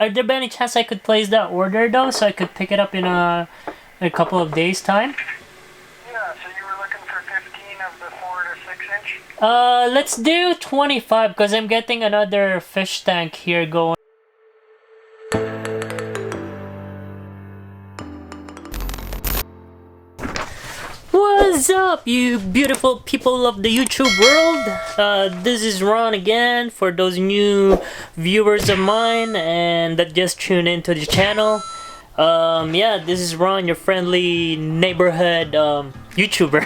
Are there any chance I could place that order though, so I could pick it up in a couple of days time? Yeah, so you were looking for 15 of the 4 to 6 inch? Let's do 25 because I'm getting another fish tank here going. What's up, you beautiful people of the YouTube world? This is Ron again for those new viewers of mine and that just tuned into the channel. Yeah, this is Ron, your friendly neighborhood YouTuber.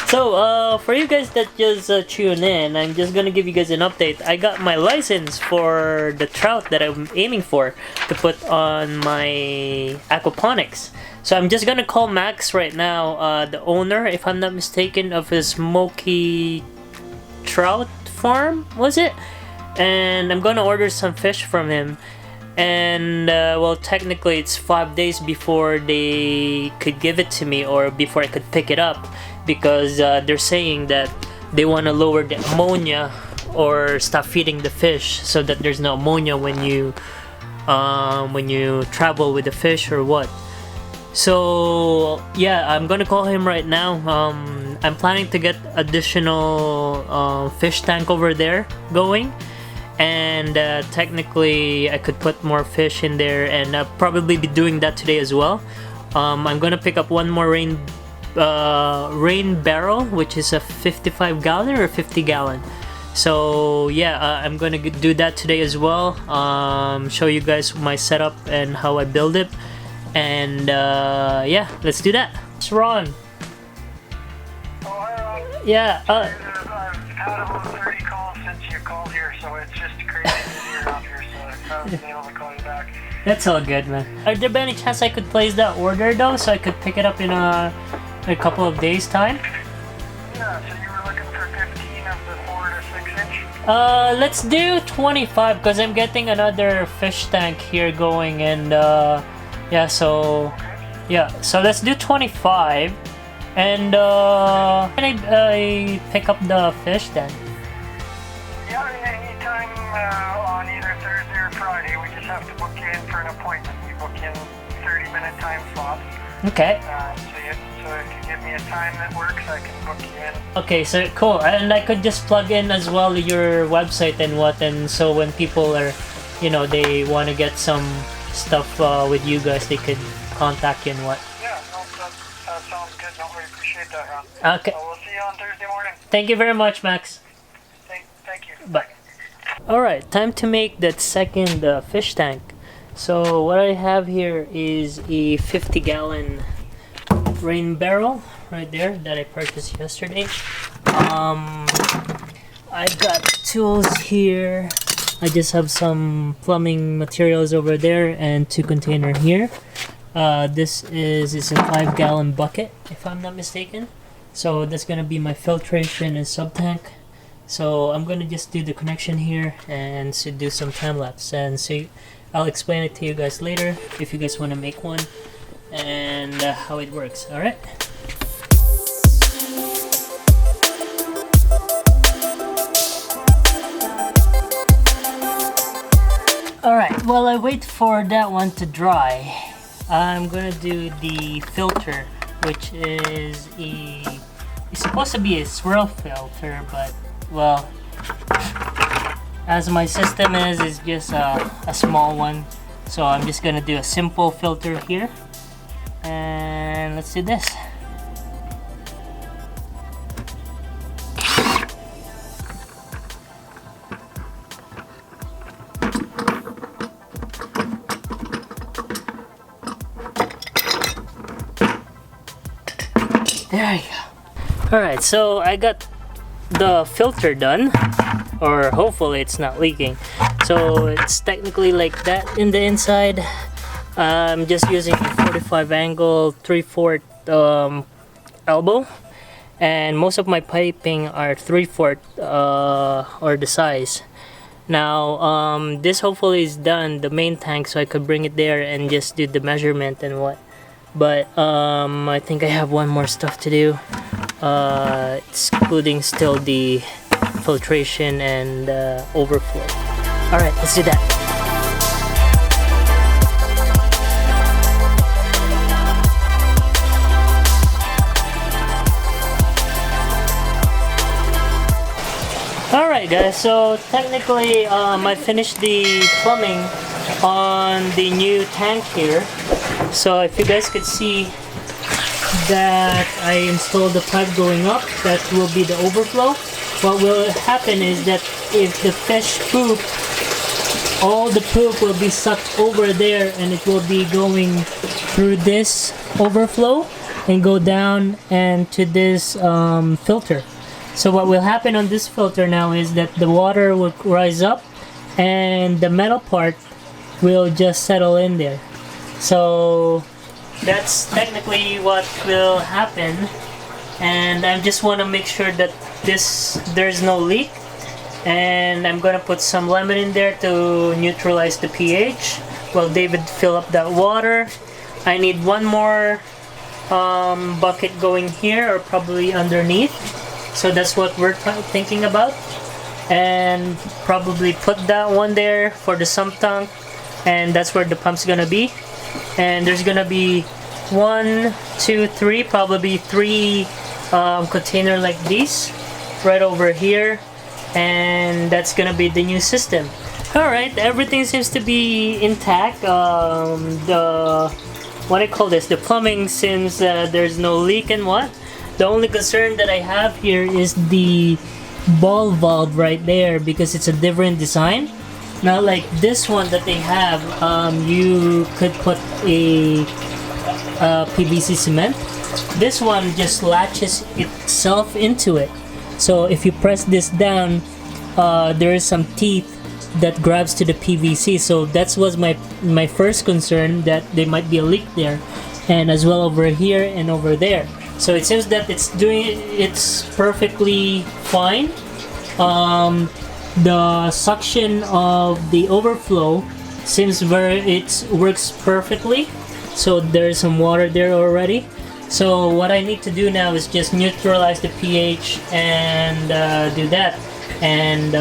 So, for you guys that just tune in, I'm just gonna give you guys an update. I got my license for the trout that I'm aiming for to put on my aquaponics. So I'm just gonna call Max right now, the owner, if I'm not mistaken, of his Smokey Trout Farm, was it? And I'm gonna order some fish from him. And well, technically it's 5 days before they could give it to me, or before I could pick it up, because they're saying that they want to lower the ammonia or stop feeding the fish so that there's no ammonia when you travel with the fish or what. So yeah, I'm gonna call him right now. I'm planning to get additional fish tank over there going, and technically I could put more fish in there, and I'll probably be doing that today as well. I'm gonna pick up one more rain barrel, which is a 55 gallon or 50 gallon. So yeah, I'm gonna do that today as well. Show you guys my setup and how I build it. And yeah, let's do that. It's Ron. Oh, hi, Ron. Yeah. I've had about 30 calls since you called here, so it's just crazy busy around here, so I haven't been able to call you back. That's all good, man. Are there any chance I could place that order though, so I could pick it up in a couple of days time? Yeah, so you were looking for 15 of the 4 to 6 inch? Let's do 25 because I'm getting another fish tank here going, and yeah, so yeah, so let's do 25. And can I pick up the fish then? Yeah, anytime on either Thursday or Friday. We just have to book you in for an appointment. We book in 30-minute time slots. Okay. So if you give me a time that works, I can book you in. Okay, so cool. And I could just plug in as well your website and what, and so when people are, you know, they want to get some stuff with you guys, they could contact you and what. Yeah, no, that sounds good. No, we appreciate that, Ron. Okay. So we'll see you on Thursday morning. Thank you very much, Max. Thank you. Bye. Alright, time to make that second fish tank. So what I have here is a 50 gallon rain barrel right there that I purchased yesterday. I've got tools here. I just have some plumbing materials over there and 2 containers here. This is a 5 gallon bucket, if I'm not mistaken. So that's gonna be my filtration and sub tank. So I'm gonna just do the connection here and so do some time lapse, and so I'll explain it to you guys later if you guys want to make one and how it works. All right. Alright, while I wait for that one to dry, I'm gonna do the filter, which is it's supposed to be a swirl filter, but well, as my system is just a small one, so I'm just gonna do a simple filter here, and let's do this. There you go. Alright, so I got the filter done, or hopefully it's not leaking. So it's technically like that in the inside. I'm just using a 45 angle 3/4 elbow, and most of my piping are 3/4 or the size. Now this hopefully is done, the main tank, so I could bring it there and just do the measurement and what. But I think I have one more stuff to do, excluding still the filtration and overflow. Alright, let's do that. Alright guys, so technically I finished the plumbing on the new tank here. So if you guys could see that I installed the pipe going up, that will be the overflow. What will happen is that if the fish poop, all the poop will be sucked over there and it will be going through this overflow and go down and to this filter. So what will happen on this filter now is that the water will rise up and the metal part will just settle in there. So that's technically what will happen, and I just want to make sure that there's no leak, and I'm gonna put some lemon in there to neutralize the pH while David fill up that water. I need one more bucket going here or probably underneath. So that's what we're thinking about, and probably put that one there for the sump tank, and that's where the pump's gonna be. And there's gonna be 1, 2, 3, probably 3 container like these right over here, and that's gonna be the new system. Alright, everything seems to be intact. What I call this, the plumbing, since there's no leak and what. The only concern that I have here is the ball valve right there, because it's a different design. Not like this one that they have, you could put a PVC cement. This one just latches itself into it. So if you press this down, there is some teeth that grabs to the PVC. So that was my first concern, that there might be a leak there, and as well over here and over there. So it seems that it's perfectly fine. The suction of the overflow seems it works perfectly. So there's some water there already. So what I need to do now is just neutralize the pH and do that. And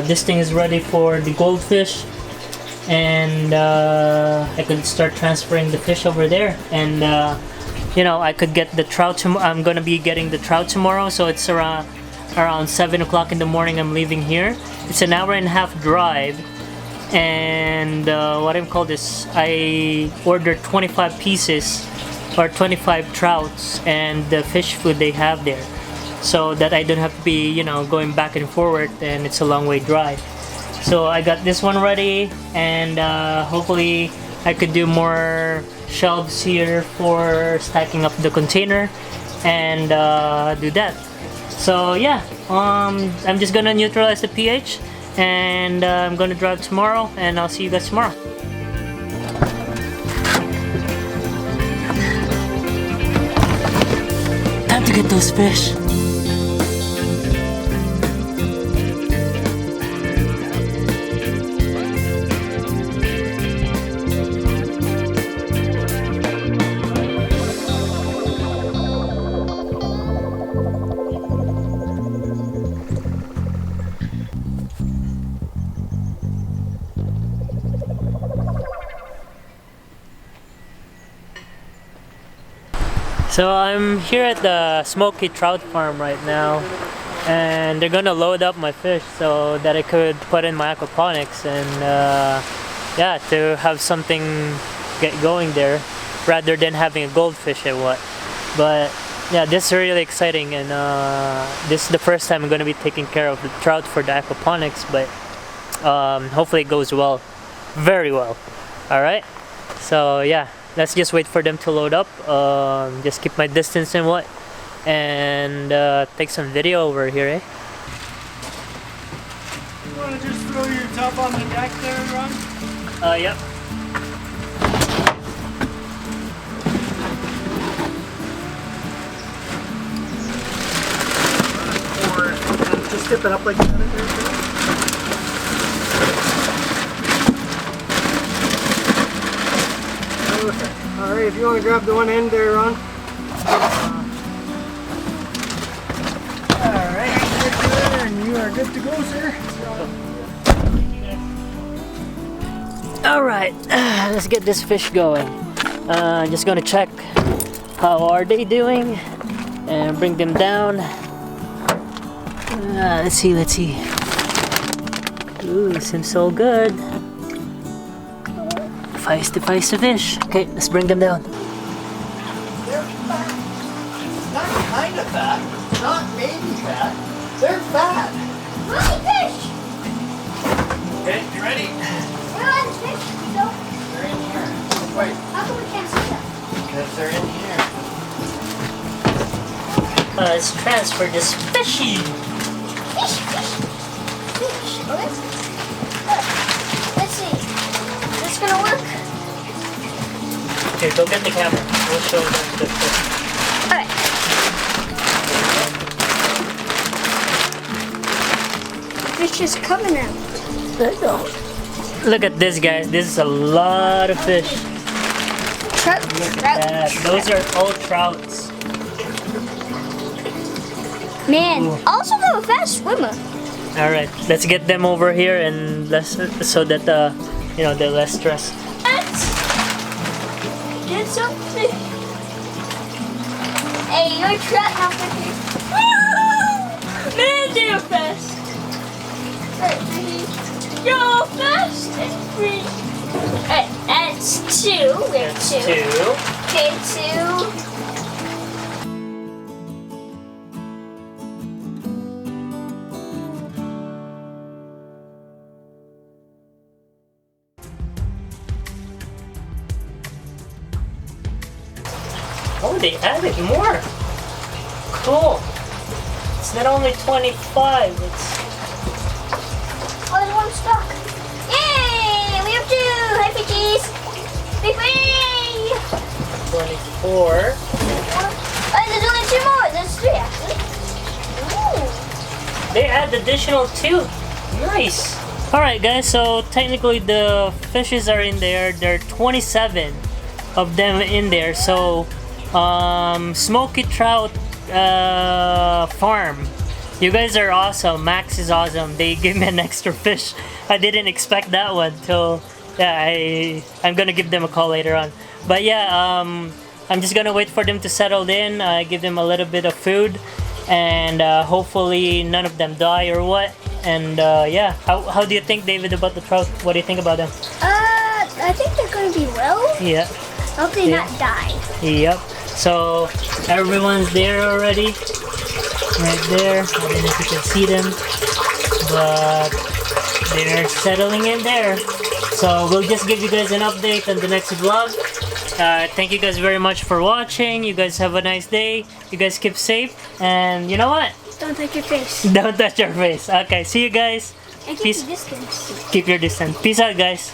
this thing is ready for the goldfish, and I could start transferring the fish over there. And you know, I could get the trout I'm gonna be getting the trout tomorrow, so it's around 7 o'clock in the morning I'm leaving here. It's an hour and a half drive, and what I call this, I ordered 25 pieces or 25 trouts and the fish food they have there, so that I don't have to be, you know, going back and forward, and it's a long way drive. So I got this one ready, and hopefully I could do more shelves here for stacking up the container and do that. So yeah, I'm just gonna neutralize the pH, and I'm gonna drive tomorrow, and I'll see you guys tomorrow. Time to get those fish. So I'm here at the Smokey Trout Farm right now, and they're gonna load up my fish so that I could put in my aquaponics, and yeah, to have something get going there rather than having a goldfish or what. But yeah, this is really exciting, and this is the first time I'm gonna be taking care of the trout for the aquaponics, but hopefully it goes well, very well. Alright, so yeah, let's just wait for them to load up. Just keep my distance and what, and take some video over here, eh? You want to just throw your tub on the deck there and run? Yep. Or just tip it up like that. Alright, if you want to grab the one end there, Ron. Alright, and you are good to go, sir. Alright, let's get this fish going. Just gonna check how are they doing and bring them down. Let's see. Ooh, seems so good. Feisty fish. Okay, let's bring them down. They're fat. Not kind of fat. Not maybe fat. They're fat. Mommy, fish! Okay, you ready? Where are the fish? No. They're in here. Wait, How come we can't see them? because they're in here. Let's transfer this fishy. Fish! Okay. Let's see. Is this gonna work? Here, go get the camera. We'll show them the fish. Alright. The fish is coming out. Look at this, guys. This is a lot of fish. Trout. Those are all trouts. Man, Ooh. also I'm a fast swimmer. All right, let's get them over here and less so that you know, they're less stressed. Let's get some fish. Hey, your trout have to be. Man, they're fast. You're fast and free. Alright, that's two. We have That's two. two. Okay, two. Oh, they added more. Cool. It's not only 25. It's Oh, there's one stuck. Yay! We have two. Hi, fishies. Big free. 24. Oh, there's only two more. There's three, actually. Ooh. They add additional two. Nice. All right, guys. So technically, the fishes are in there. There are 27 of them in there. So, Smokey Trout Farm. You guys are awesome. Max is awesome. They gave me an extra fish. I didn't expect that one till yeah. I'm gonna give them a call later on. But yeah, I'm just gonna wait for them to settle in. Give them a little bit of food, and hopefully none of them die or what. And yeah, how do you think, David, about the trout? What do you think about them? I think they're gonna be well. Yeah. I hope they Yeah. not die. Yep. So everyone's there already. Right there. I don't know if you can see them, but they're settling in there. So we'll just give you guys an update on the next vlog. Thank you guys very much for watching. You guys have a nice day. You guys keep safe, and you know what? Don't touch your face. Don't touch your face. Okay, see you guys. And keep Peace. your distance. Keep your distance. Peace out, guys.